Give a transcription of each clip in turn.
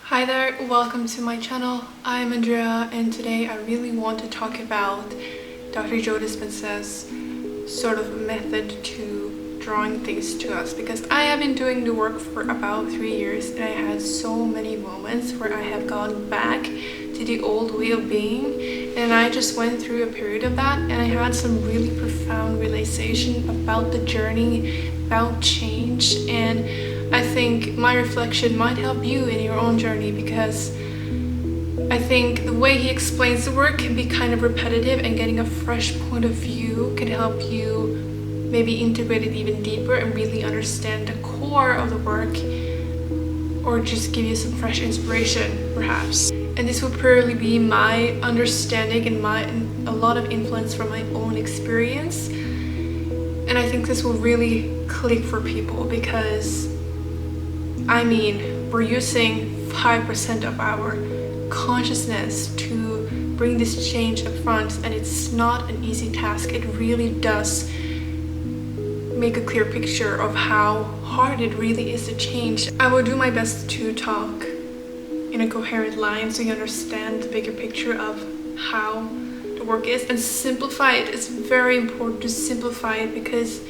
Hi there, welcome to my channel. I'm Andrea and today I really want to talk about Dr. Joe Dispenza's sort of method to drawing things to us, because I have been doing the work for about 3 years and I had so many moments where I have gone back to the old way of being, and I just went through a period of that and I had some really profound realization about the journey, about change, and I think my reflection might help you in your own journey, because I think the way he explains the work can be kind of repetitive, and getting a fresh point of view can help you maybe integrate it even deeper and really understand the core of the work, or just give you some fresh inspiration perhaps. And this will probably be my understanding and a lot of influence from my own experience, and I think this will really click for people, because I mean, we're using 5% of our consciousness to bring this change up front, and it's not an easy task. It really does make a clear picture of how hard it really is to change. I will do my best to talk in a coherent line so you understand the bigger picture of how the work is, and simplify it. It's very important to simplify it, because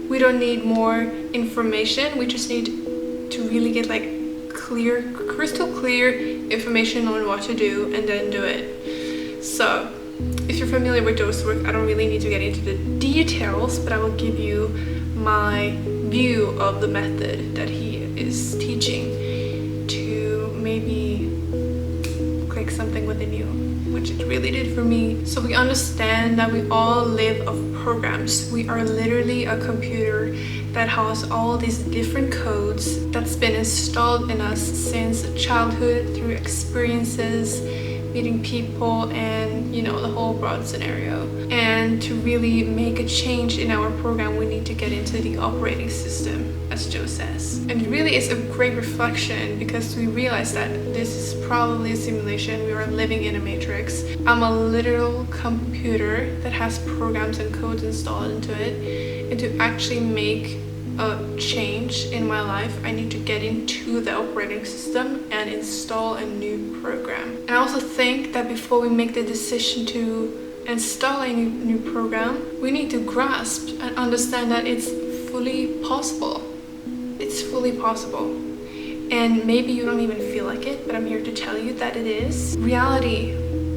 we don't need more information. We just need to really get like crystal clear information on what to do and then do it. So if you're familiar with Joe's work, I don't really need to get into the details, but I will give you my view of the method that he is teaching to maybe click something within you, which it really did for me. So we understand that we all live off programs. We are literally a computer that has all these different codes that's been installed in us since childhood, through experiences, meeting people, and the whole broad scenario. And to really make a change in our program, we need to get into the operating system, as Joe says. And it really is a great reflection, because we realize that this is probably a simulation. We are living in a matrix. I'm a literal computer that has programs and codes installed into it. And to actually make a change in my life, I need to get into the operating system and install a new program. And I also think that before we make the decision to install a new program, we need to grasp and understand that it's fully possible. It's fully possible. And maybe you don't even feel like it, but I'm here to tell you that it is. Reality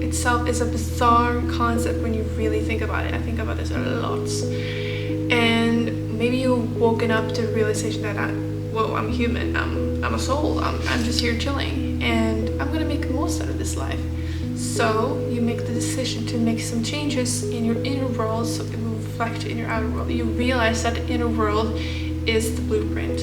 itself is a bizarre concept when you really think about it. I think about this a lot. And maybe you've woken up to the realization that I'm human, I'm a soul, I'm just here chilling, and I'm gonna make the most out of this life. So you make the decision to make some changes in your inner world so it will reflect in your outer world. You realize that the inner world is the blueprint,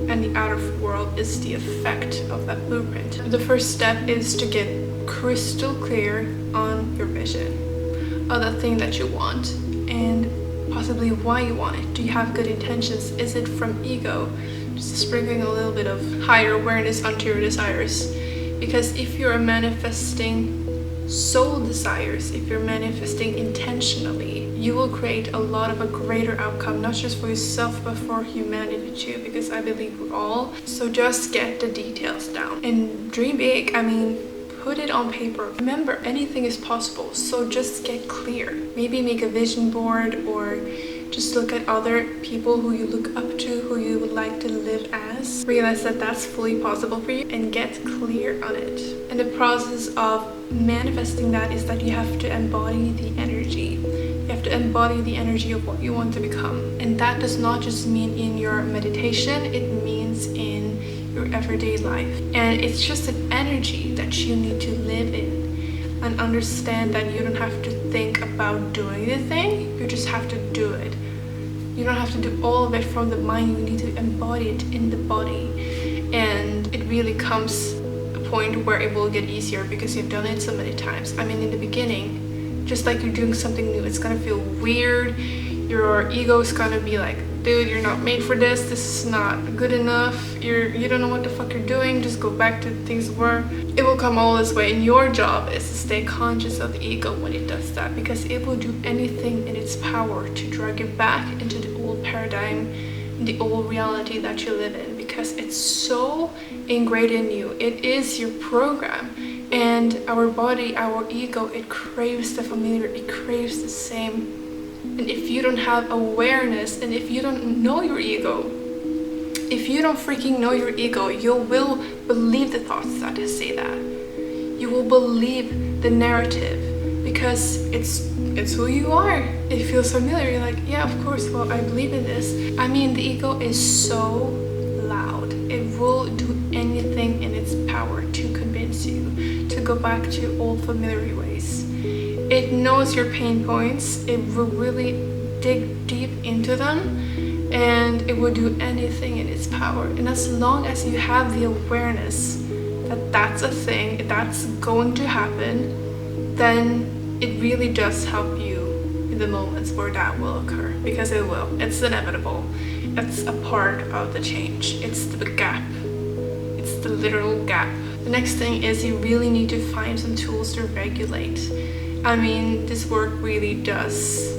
and the outer world is the effect of that blueprint. The first step is to get crystal clear on your vision, of the thing that you want, and possibly why you want it. Do you have good intentions? Is it from ego? Just sprinkling a little bit of higher awareness onto your desires. Because if you're manifesting soul desires, if you're manifesting intentionally, you will create a lot of a greater outcome, not just for yourself but for humanity too, because I believe we're all. So just get the details down and dream big. I mean, put it on paper. Remember, anything is possible, so just get clear. Maybe make a vision board, or just look at other people who you look up to, who you would like to live as. Realize that that's fully possible for you and get clear on it. And the process of manifesting that is that you have to embody the energy. You have to embody the energy of what you want to become. And that does not just mean in your meditation, it means in your everyday life. And it's just an energy that you need to live in, and understand that you don't have to think about doing the thing, you just have to do it. You don't have to do all of it from the mind, you need to embody it in the body. And it really comes a point where it will get easier, because you've done it so many times. I mean, in the beginning, just like you're doing something new, it's gonna feel weird. Your ego is gonna be like, dude, you're not made for this is not good enough, you don't know what the fuck you're doing, just go back to things were. It will come all this way, and your job is to stay conscious of the ego when it does that, because it will do anything in its power to drag you back into the old paradigm, the old reality that you live in, because because it's so ingrained in you. It is your program. And our body, our ego, it craves the familiar, it craves the same. And if you don't have awareness, and if you don't know your ego, if you don't freaking know your ego, you will believe the thoughts that say that. You will believe the narrative because it's who you are. It feels familiar. You're like, yeah, of course, well, I believe in this. I mean, the ego is so loud. It will do anything in its power to convince you to go back to old familiar ways. It knows your pain points. It will really dig deep into them, and it will do anything in its power. And as long as you have the awareness that that's a thing, that's going to happen, then it really does help you in the moments where that will occur, because it will. It's inevitable. It's a part of the change. It's the gap. It's the literal gap. The next thing is you really need to find some tools to regulate. I mean, this work really does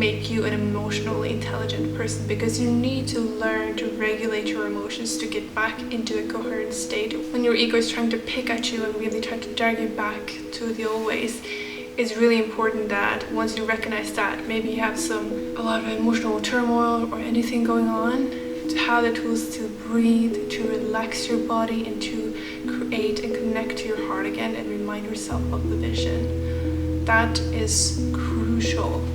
make you an emotionally intelligent person, because you need to learn to regulate your emotions to get back into a coherent state. When your ego is trying to pick at you and really try to drag you back to the old ways, it's really important that once you recognize that maybe you have a lot of emotional turmoil or anything going on, to have the tools to breathe, to relax your body, and to create and connect to your heart again and remind yourself of the vision. That is crucial.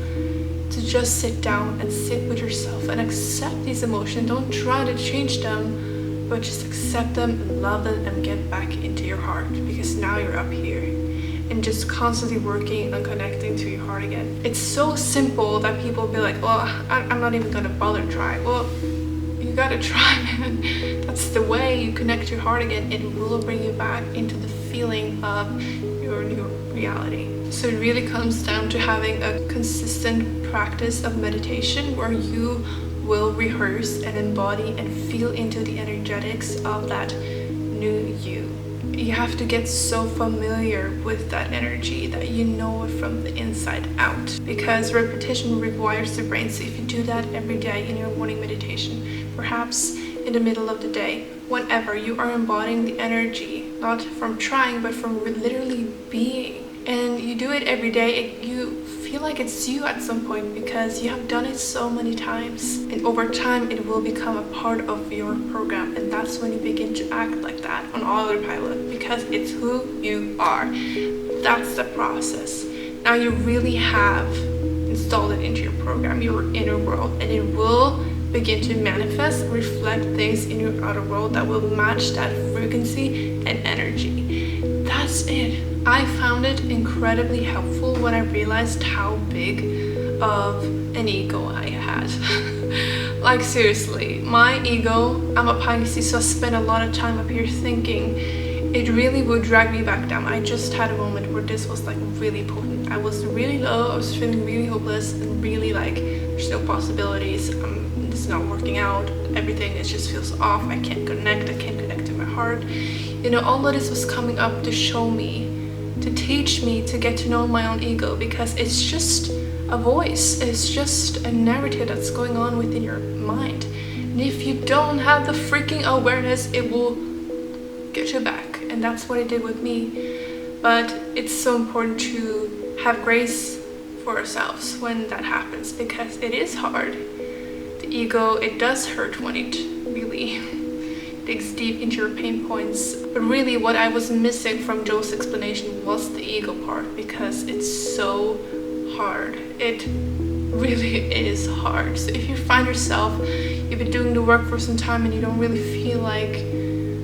To just sit down and sit with yourself and accept these emotions. Don't try to change them, but just accept them and love them and get back into your heart, because now you're up here and just constantly working on connecting to your heart again. It's so simple that people be like, well, I'm not even gonna bother try. Well, you gotta try, man. That's the way you connect to your heart again. It will bring you back into the feeling of your new reality. So it really comes down to having a consistent practice of meditation where you will rehearse and embody and feel into the energetics of that new you. You have to get so familiar with that energy that you know it from the inside out, because repetition rewires the brain. So if you do that every day in your morning meditation, perhaps in the middle of the day, whenever you are embodying the energy, not from trying but from literally being, and you do it every day, you feel like it's you at some point because you have done it so many times, and over time it will become a part of your program, and that's when you begin to act like that on autopilot, because it's who you are. That's the process. Now you really have installed it into your program, your inner world, and it will begin to manifest, reflect things in your outer world that will match that frequency and energy. That's it. I found it incredibly helpful when I realized how big of an ego I had. Like seriously, my ego, I'm a Pisces, so I spend a lot of time up here thinking. It really would drag me back down. I just had a moment where this was like really potent. I was really low, I was feeling really hopeless and really like there's no possibilities. It's not working out. Everything, it just feels off. I can't connect to my heart. You know, all of this was coming up to show me, to teach me to get to know my own ego, because it's just a voice, it's just a narrative that's going on within your mind. And if you don't have the freaking awareness, it will get you back, and that's what it did with me. But it's so important to have grace for ourselves when that happens, because it is hard. The ego, it does hurt when it really digs deep into your pain points. But really what I was missing from Joe's explanation was the ego part, because it's so hard. It really is hard. So if you find yourself, you've been doing the work for some time and you don't really feel like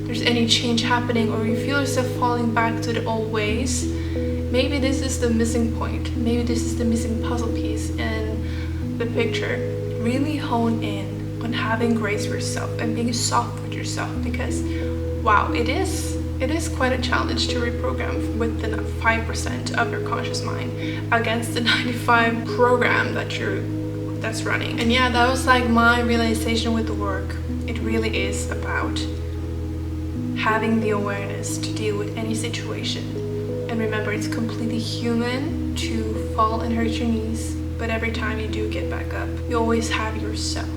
there's any change happening, or you feel yourself falling back to the old ways, maybe this is the missing point. Maybe this is the missing puzzle piece in the picture. Really hone in on having grace for yourself and being soft with yourself, because wow, it is quite a challenge to reprogram within 5% of your conscious mind against the 95 program that's running. And yeah, that was like my realization with the work. It really is about having the awareness to deal with any situation. And remember, it's completely human to fall and hurt your knees, but every time you do get back up, you always have yourself.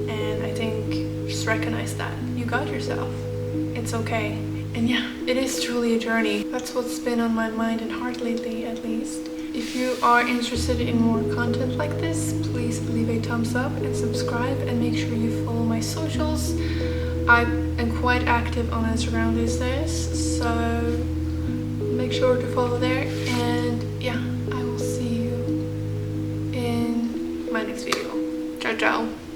And I think just recognize that you got yourself. It's okay. And yeah, it is truly a journey. That's what's been on my mind and heart lately, at least. If you are interested in more content like this, please leave a thumbs up and subscribe, and make sure you follow my socials. I am quite active on Instagram these days, so make sure to follow there. And yeah, I will see you in my next video. Ciao, ciao.